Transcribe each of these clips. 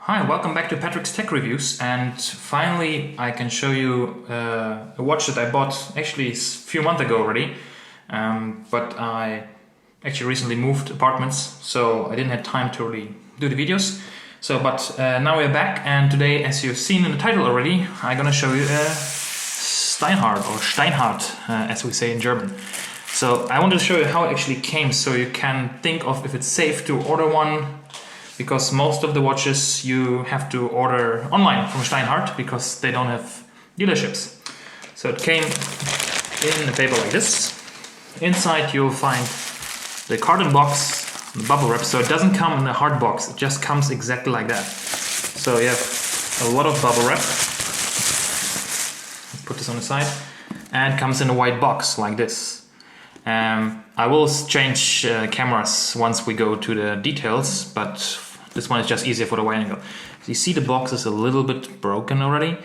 Hi, welcome back to Patrick's Tech Reviews, and finally I can show you a watch that I bought actually a few months ago already, but I actually recently moved apartments, so I didn't have time to really do the videos. But now we're back, and today, as you've seen in the title already, I'm gonna show you a Steinhart, as we say in German. So I wanted to show you how it actually came, so you can think of if it's safe to order one, because most of the watches you have to order online from Steinhart because they don't have dealerships. So it came in a paper like this. Inside you'll find the carton box, the bubble wrap, so it doesn't come in a hard box, it just comes exactly like that. So you have a lot of bubble wrap. Let's put this on the side. And it comes in a white box like this. I will change cameras once we go to the details, but this one is just easier for the wide angle. So you see the box is a little bit broken already.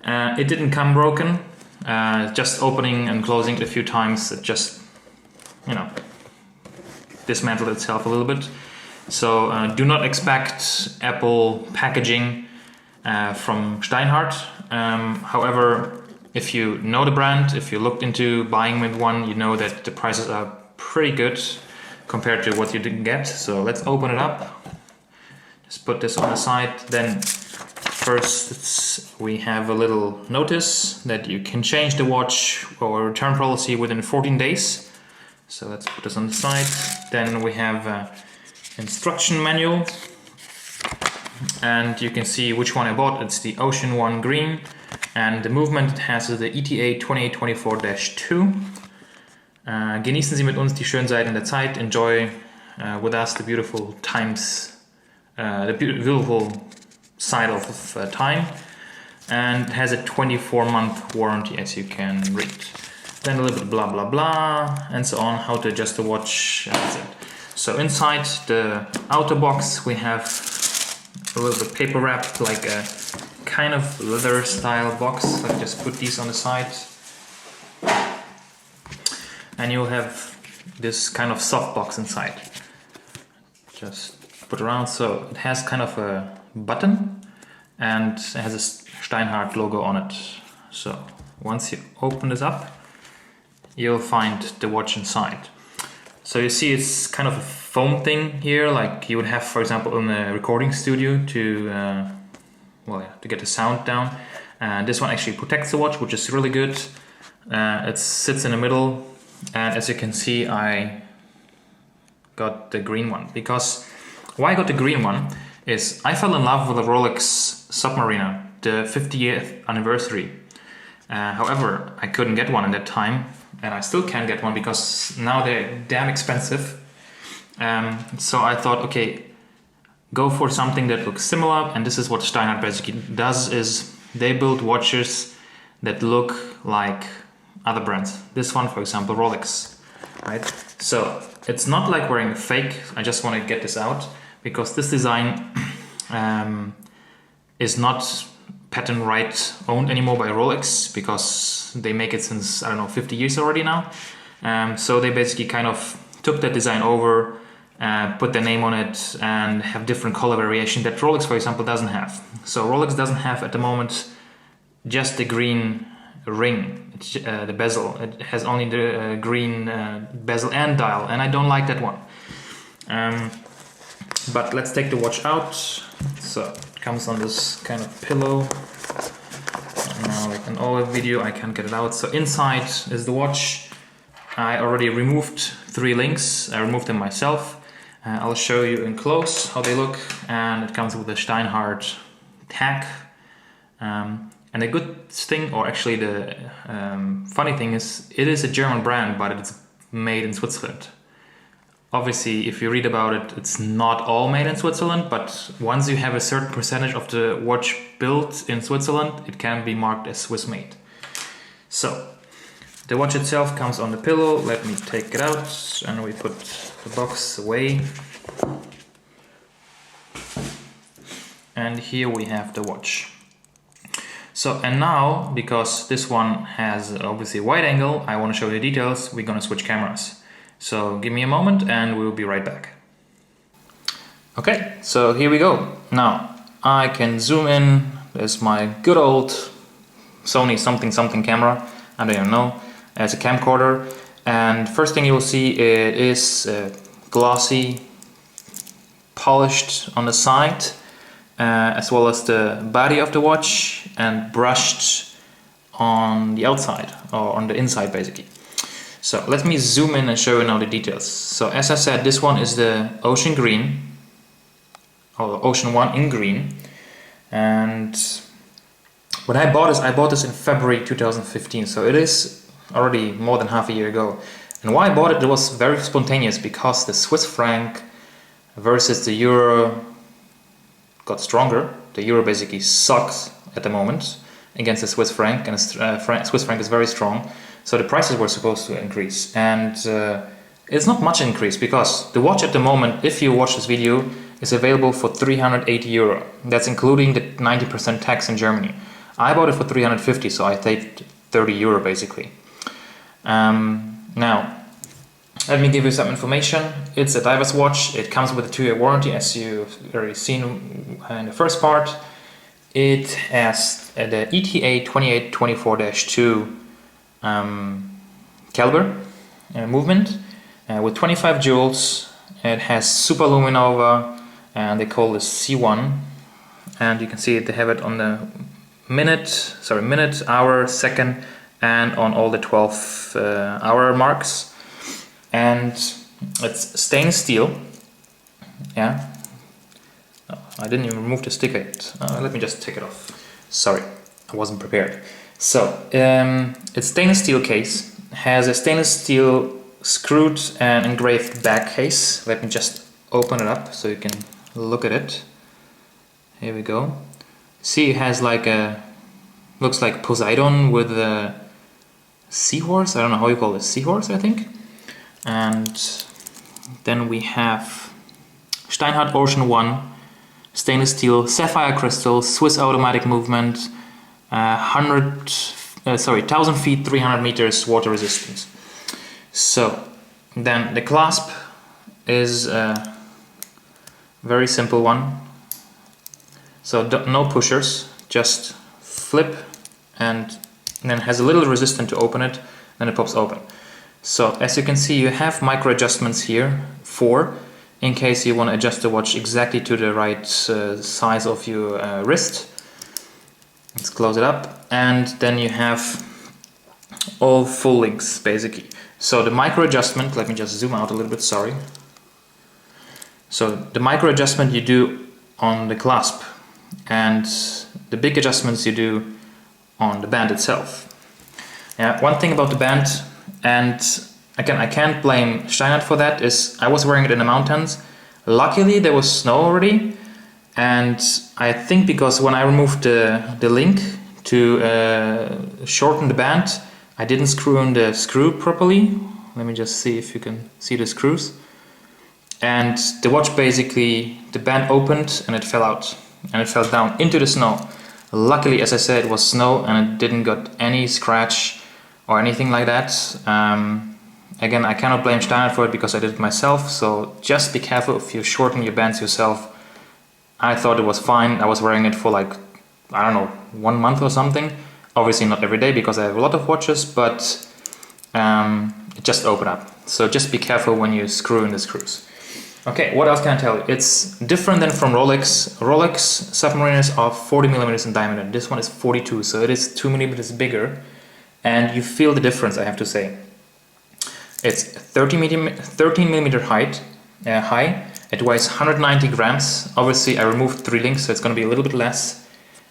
It didn't come broken, just opening and closing it a few times, it just, dismantled itself a little bit. So do not expect Apple packaging from Steinhart. However, if you know the brand, if you looked into buying with one, you know that the prices are pretty good compared to what you didn't get. So let's open it up. Just put this on the side. Then first we have a little notice that you can change the watch or return policy within 14 days. So let's put this on the side. Then we have an instruction manual. And you can see which one I bought. It's the Ocean One Green. And the movement it has is the ETA 2824-2. Genießen Sie mit uns die schönen Seiten der Zeit. Enjoy with us the beautiful times, the beautiful side of time. And it has a 24-month warranty, as you can read. Then a little bit blah blah blah and so on, how to adjust the watch. That's it. So inside the outer box we have a little bit paper wrap, like a kind of leather style box. I'll just put these on the side. And you'll have this kind of soft box inside. Just put around, so it has kind of a button and it has a Steinhart logo on it. So once you open this up, you'll find the watch inside. So you see it's kind of a foam thing here, like you would have, for example, in a recording studio to get the sound down. This one actually protects the watch, which is really good. It sits in the middle, and as you can see, I got the green one. Because why I got the green one is I fell in love with the Rolex Submariner, the 50th anniversary. However, I couldn't get one at that time, and I still can't get one because now they're damn expensive. So I thought, okay, go for something that looks similar, and this is what Steinhart basically does, is they build watches that look like other brands. This one, for example, Rolex, right? So it's not like wearing a fake. I just want to get this out because this design is not patent right owned anymore by Rolex because they make it since, 50 years already now. So they basically kind of took that design over, put their name on it, and have different color variation that Rolex, for example, doesn't have. So Rolex doesn't have at the moment just the green ring, the bezel. It has only the green bezel and dial, and I don't like that one. But let's take the watch out. So it comes on this kind of pillow. And now, like in all the video, I can't get it out. So inside is the watch. I already removed 3 links. I removed them myself. I'll show you in close how they look, and it comes with a Steinhart tag. And the good thing, or actually the funny thing is, it is a German brand, but it's made in Switzerland. Obviously, if you read about it, it's not all made in Switzerland, but once you have a certain percentage of the watch built in Switzerland, it can be marked as Swiss made. So the watch itself comes on the pillow. Let me take it out, and we put the box away. And here we have the watch. So, and now, because this one has obviously a wide angle, I want to show you the details, we're going to switch cameras. So give me a moment and we'll be right back. Okay, so here we go. Now, I can zoom in. There's my good old Sony something camera, I don't even know, as a camcorder. And first thing you will see, it is glossy, polished on the side, as well as the body of the watch, and brushed on the outside, or on the inside basically. So let me zoom in and show you now the details. So as I said, this one is the Ocean Green, or Ocean 1 in green. And when I bought this in February 2015, so it is already more than half a year ago. And why I bought it was very spontaneous, because the Swiss franc versus the euro got stronger. The euro basically sucks at the moment against the Swiss franc, and the Swiss franc is very strong. So the prices were supposed to increase, and it's not much increase, because the watch at the moment, if you watch this video, is available for 380 euro. That's including the 90% tax in Germany. I bought it for 350, so I saved 30 euro basically. Now, let me give you some information. It's a diver's watch. It comes with a 2-year warranty, as you've already seen in the first part. It has the ETA 2824-2 caliber movement with 25 jewels. It has super luminova, and they call this C1, and you can see it, they have it on the minute, hour, second, and on all the 12 hour marks. And it's stainless steel. Yeah, oh, I didn't even remove the sticker yet. Let me just take it off. Sorry, I wasn't prepared. So it's stainless steel case, has a stainless steel screwed and engraved back case. Let me just open it up so you can look at it. Here we go. See, it has like a, looks like Poseidon with a seahorse. I don't know how you call it, seahorse I think. And then we have Steinhart Ocean 1, stainless steel, sapphire crystal, Swiss automatic movement, 1000 feet, 300 meters water resistance. So then the clasp is a very simple one. So no pushers, just flip, and then has a little resistance to open it, then it pops open. So as you can see, you have micro adjustments here, 4, in case you want to adjust the watch exactly to the right size of your wrist. Let's close it up, and then you have all full links basically. So the micro adjustment, let me just zoom out a little bit, sorry. So the micro adjustment you do on the clasp, and the big adjustments you do on the band itself. Yeah, one thing about the band, and again I can't blame Steinhart for that, is I was wearing it in the mountains. Luckily there was snow already, and I think because when I removed the link to shorten the band, I didn't screw in the screw properly. Let me just see if you can see the screws. And the watch basically, the band opened and it fell out. And it fell down into the snow. Luckily, as I said, it was snow and it didn't got any scratch or anything like that. Again, I cannot blame Steinhart for it because I did it myself. So just be careful if you shorten your bands yourself. I thought it was fine. I was wearing it for like, I don't know, 1 month or something. Obviously not every day because I have a lot of watches, but it just opened up. So just be careful when you screw in the screws. Okay, what else can I tell you? It's different than from Rolex. Rolex Submariners are 40 millimeters in diameter. This one is 42, so it is 2 millimeters bigger. And you feel the difference, I have to say. It's 13 millimeter high. It weighs 190 grams. Obviously, I removed 3 links, so it's going to be a little bit less.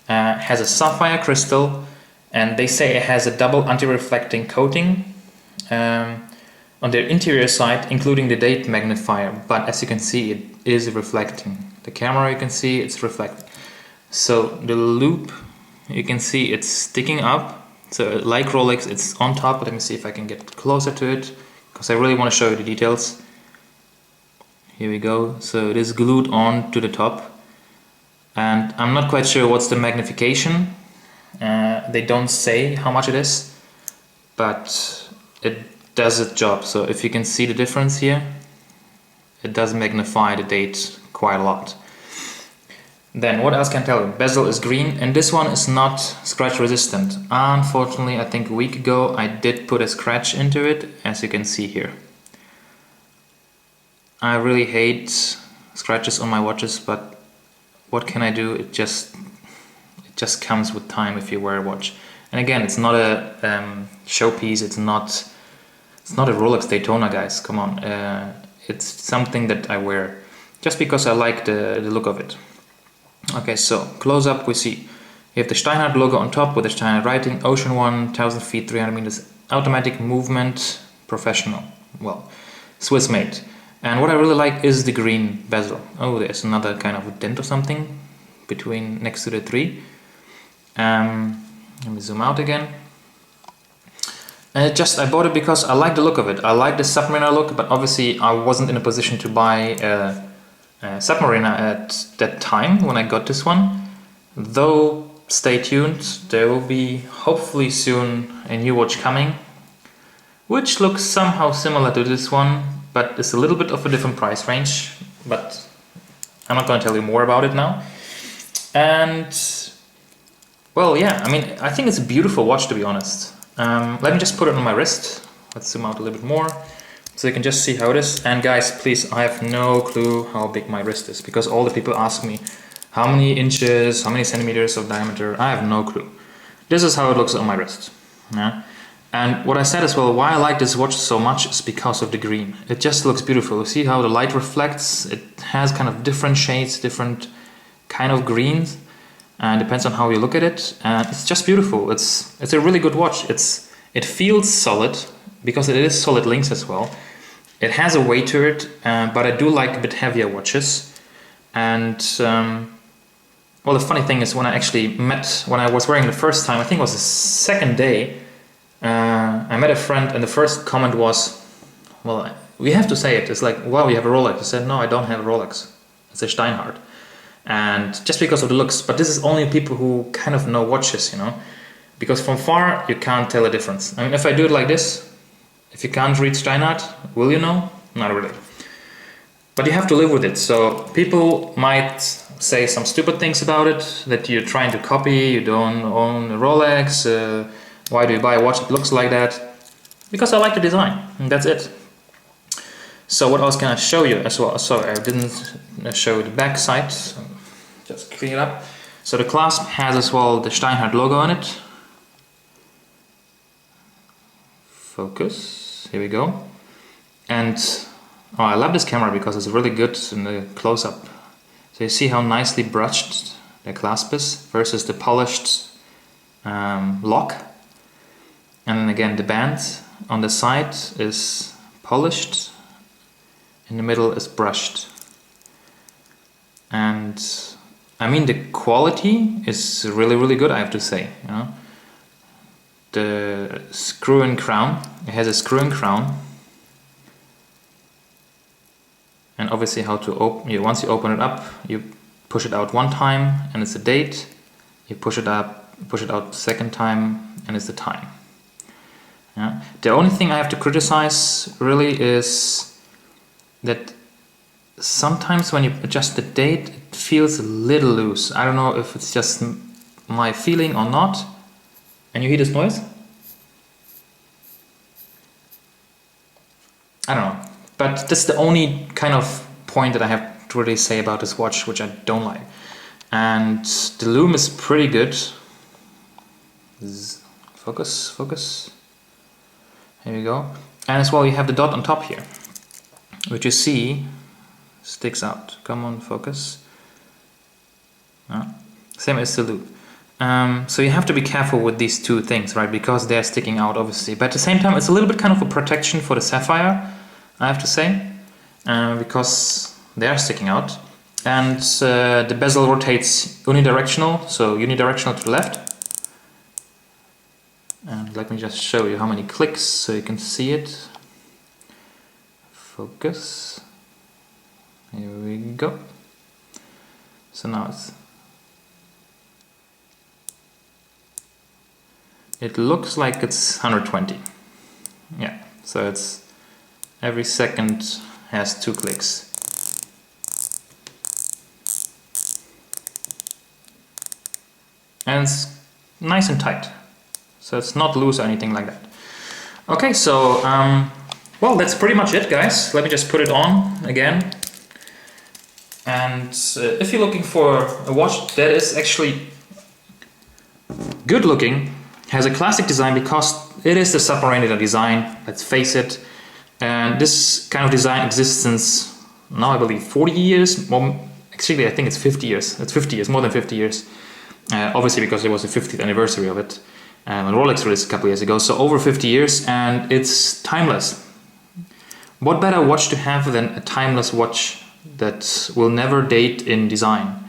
Has a sapphire crystal, and they say it has a double anti-reflecting coating on the interior side, including the date magnifier. But as you can see, it is reflecting. The camera, you can see it's reflecting. So the loop, you can see it's sticking up. So like Rolex, it's on top. Let me see if I can get closer to it, because I really want to show you the details. Here we go. So it is glued on to the top. And I'm not quite sure what's the magnification. They don't say how much it is, but it does its job. So if you can see the difference here, it does magnify the date quite a lot. Then what else can I tell you? Bezel is green, and this one is not scratch resistant. Unfortunately, I think a week ago I did put a scratch into it, as you can see here. I really hate scratches on my watches, but what can I do? It just comes with time if you wear a watch. And again, it's not a showpiece. It's not a Rolex Daytona, guys. Come on, it's something that I wear just because I like the look of it. Okay, so close up we see you have the Steinhart logo on top with the Steinhart writing, Ocean 1000 feet, 300 meters, automatic movement, professional, well, Swiss made. And what I really like is the green bezel. Oh, there's another kind of a dent or something between next to the 3. Let me zoom out again. And I bought it because I like the look of it. I like the Submariner look, but obviously I wasn't in a position to buy a Submariner at that time when I got this one. Though, stay tuned, there will be hopefully soon a new watch coming, which looks somehow similar to this one, but it's a little bit of a different price range, but I'm not going to tell you more about it now. And, well, yeah, I mean, I think it's a beautiful watch, to be honest. Let me just put it on my wrist. Let's zoom out a little bit more, so you can just see how it is. And guys, please, I have no clue how big my wrist is, because all the people ask me how many inches, how many centimeters of diameter. I have no clue. This is how it looks on my wrist. Yeah? And what I said as well, why I like this watch so much is because of the green. It just looks beautiful. You see how the light reflects? It has kind of different shades, different kind of greens. Depends on how you look at it. It's just beautiful. It's a really good watch. It feels solid because it is solid links as well. It has a weight to it, but I do like a bit heavier watches. And well, the funny thing is when I was wearing the first time, I think it was the second day, I met a friend and the first comment was, well, we have to say it. It's like, wow, you have a Rolex. I said, no, I don't have a Rolex. It's a Steinhart. And just because of the looks, but this is only people who kind of know watches, you know, because from far you can't tell a difference. I mean, if I do it like this, if you can't read Steinhart, will you know? Not really. But you have to live with it. So people might say some stupid things about it, that you're trying to copy, you don't own a Rolex, why do you buy a watch that looks like that? Because I like the design, and that's it. So what else can I show you as well? Sorry, I didn't show you the back side. So just clean it up. So the clasp has as well the Steinhart logo on it. Focus, here we go. And oh, I love this camera because it's really good in the close-up. So you see how nicely brushed the clasp is versus the polished lock. And then again, the band on the side is polished. In the middle is brushed. And I mean, the quality is really, really good, I have to say. You know? The screw-in crown, it has a screw-in crown. And obviously how to open, once you open it up, you push it out one time and it's a date. You push it out the second time and it's the time. Yeah? The only thing I have to criticize really is that sometimes when you adjust the date, it feels a little loose. I don't know if it's just my feeling or not. And you hear this noise? I don't know. But that's the only kind of point that I have to really say about this watch, which I don't like. And the lume is pretty good. Focus, focus. Here we go. And as well, you have the dot on top here, which you see sticks out. Come on, focus. Same as the loop. So you have to be careful with these two things, right? Because they're sticking out, obviously. But at the same time, it's a little bit kind of a protection for the sapphire, I have to say, because they are sticking out. And the bezel rotates unidirectional, so unidirectional to the left. And let me just show you how many clicks so you can see it. Focus. Here we go. So now it looks like it's 120. Yeah, so it's every second has 2 clicks. and it's nice and tight. So it's not loose or anything like that. Okay, so well, that's pretty much it, guys. Let me just put it on again. And if you're looking for a watch that is actually good looking, has a classic design, because it is the Submariner design, let's face it. And this kind of design exists since now, I believe, 40 years. Well, actually, I think it's 50 years. It's 50 years, more than 50 years. Obviously, because it was the 50th anniversary of it. And Rolex released a couple years ago, so over 50 years, and it's timeless. What better watch to have than a timeless watch that will never date in design?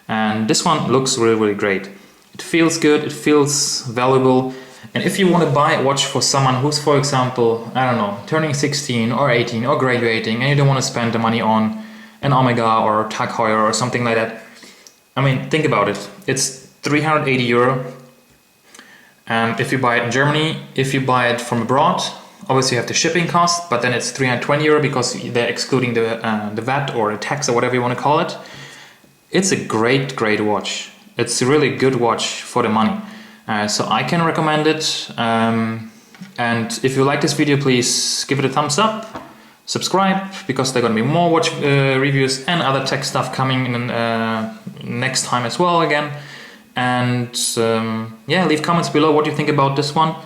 And this one looks really, really great. It feels good, it feels valuable. And if you want to buy a watch for someone who's, for example, I don't know, turning 16 or 18 or graduating, and you don't want to spend the money on an Omega or a Tag Heuer or something like that, I mean, think about it. It's 380 euro. If you buy it in Germany. If you buy it from abroad, obviously you have the shipping cost, but then it's 320 euro because they're excluding the VAT or the tax or whatever you want to call it. It's a great, great watch. It's a really good watch for the money. So I can recommend it. And if you like this video, please give it a thumbs up, subscribe, because there are going to be more watch reviews and other tech stuff coming in next time as well again. And yeah, leave comments below what you think about this one.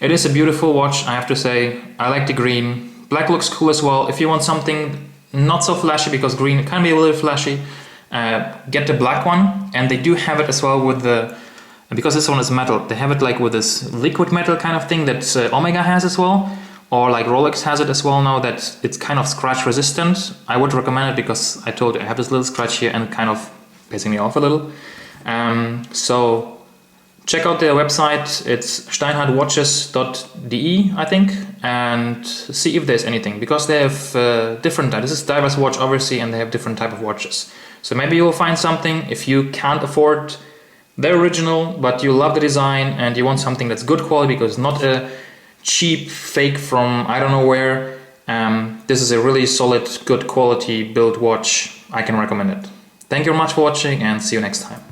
It is a beautiful watch, I have to say. I like the green. Black looks cool as well. If you want something not so flashy, because green can be a little flashy, get the black one. And they do have it as well with the, because this one is metal, they have it like with this liquid metal kind of thing that Omega has as well, or like Rolex has it as well now, that it's kind of scratch resistant. I would recommend it because I told you I have this little scratch here and kind of pissing me off a little. So check out their website. It's Steinhartwatches.de, I think, and see if there's anything, because they have different, this is diverse watch obviously, and they have different type of watches. So maybe you'll find something. If you can't afford the original, but you love the design and you want something that's good quality, because it's not a cheap fake from I don't know where, this is a really solid, good quality built watch. I can recommend it. Thank you very much for watching, and see you next time.